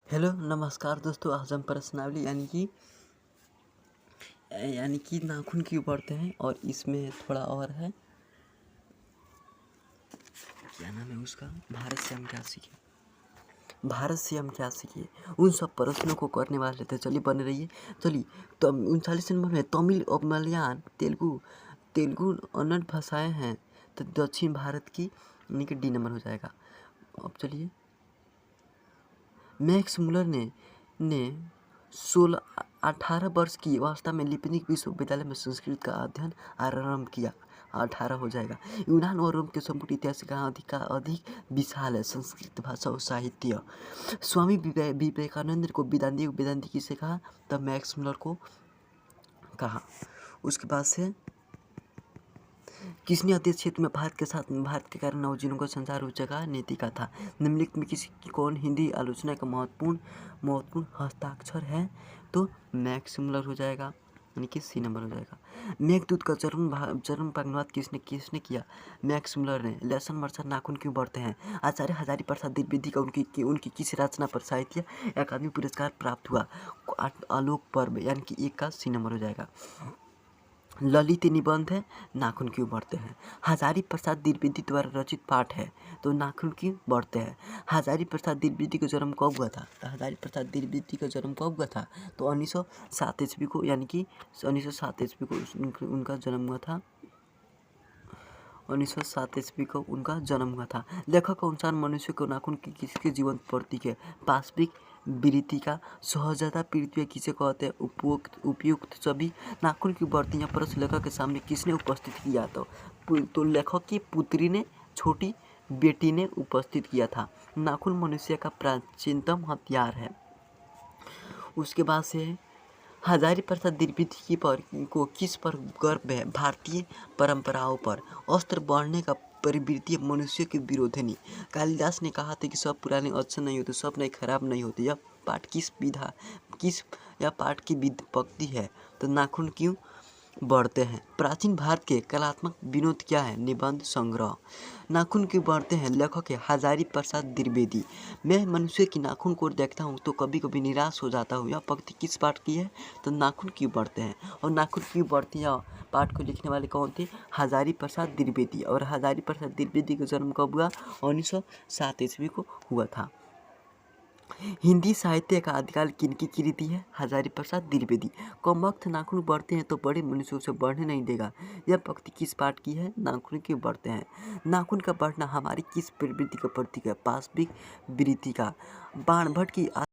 Hello नमस्कार दोस्तों। आज हम प्रश्नावली यानी कि नाखून क्यों बढ़ते हैं और इसमें थोड़ा और है, क्या नाम है उसका, भारत से हम क्या सीखे उन सब प्रश्नों को करने वाले थे। चलिए बने रहिए। चलिए तो 39 नंबर में तमिल और मलयान तेलुगु अन्य भाषाएं हैं, तो दक्षिण भारत की यानी कि डी नंबर हो जाएगा। अब चलिए, मैक्स मुलर ने 18 वर्ष की अवस्था में लिपनिक विश्वविद्यालय में संस्कृत का अध्ययन आरंभ किया। 18 हो जाएगा। यूनान और रोम के संपूर्ण इतिहास का अधिक विशाल है संस्कृत भाषा और साहित्य। स्वामी विवेकानंद को वेदांती किसे कहा? तब मैक्स मुलर को कहा। उसके बाद से किसने अध्ययन क्षेत्र में भारत के कारण नवजीवन का संचार हो जगह नीति का था? निम्नलिखित में किसी कौन हिंदी आलोचना का महत्वपूर्ण हस्ताक्षर है? तो मैक्स मुलर हो जाएगा, यानी कि सी नंबर हो जाएगा। मेघदूत का जन्म अनुवाद किसने किया? मैक्स मुलर ने। लहसुन मरचा नाखून क्यों बढ़ते हैं? आचार्य हजारीप्रसाद द्विवेदी का उनकी किस रचना पर साहित्य अकादमी पुरस्कार प्राप्त हुआ? आलोक पर्व, यानी कि एक का सी नंबर हो जाएगा। ललित निबंध है नाखून क्यों बढ़ते हैं? हजारीप्रसाद द्विवेदी द्वारा रचित पाठ है, तो नाखून क्यों बढ़ते हैं? हजारीप्रसाद द्विवेदी का जन्म कब हुआ था? तो हजारीप्रसाद द्विवेदी का जन्म कब हुआ था? तो 1907 ईस्वी को, यानी कि 1907 ईस्वी को उनका जन्म हुआ था। 1907 ईस्वी को उनका जन्म हुआ था। लेखक के अनुसार मनुष्य को नाखून की किसके जीवन प्रतीक है? पाशविक वृत्ति का सहजता पृथ्वी किसे कहते हैं? उपयुक्त सभी नाखून की बढ़ती प्रश्न लेखक के सामने किसने उपस्थित किया? तो लेखक की पुत्री ने, छोटी बेटी ने उपस्थित किया था। नाखून मनुष्य का प्राचीनतम हथियार है। उसके बाद से हजारीप्रसाद द्विवेदी को किस पर गर्व है? भारतीय परंपराओं पर। अस्त्र बढ़ने का प्रवृत्ति मनुष्य के विरोधी नहीं। कालिदास ने कहा था कि सब पुराने अच्छे नहीं होते, सब नए खराब नहीं होते। यह पाठ की विपत्ति है। तो नाखून क्यों बढ़ते हैं? प्राचीन भारत के कलात्मक विनोद क्या है? निबंध संग्रह। नाखून क्यों बढ़ते हैं? लेखक है हजारीप्रसाद द्विवेदी। मैं मनुष्य की नाखून को देखता हूँ तो कभी कभी निराश हो जाता हूँ। यह पंक्ति किस पाठ की है? तो नाखून क्यों बढ़ते हैं। और नाखून क्यों बढ़ती है पाठ को लिखने वाले कौन थे? हजारीप्रसाद द्विवेदी। और हजारीप्रसाद द्विवेदी का जन्म कब हुआ? 1907 ईस्वी को हुआ था। हिंदी साहित्य का आदिकाल किनकी कृति है? हजारीप्रसाद द्विवेदी। कमबख्त नाखून बढ़ते हैं तो बड़े मनुष्यों से बढ़ने नहीं देगा। यह पंक्ति किस पाठ की है? नाखून क्यों बढ़ते हैं। नाखून का बढ़ना हमारी किस प्रवृत्ति का प्रतीक है? पाशविक वृत्ति का। बाणभट्ट की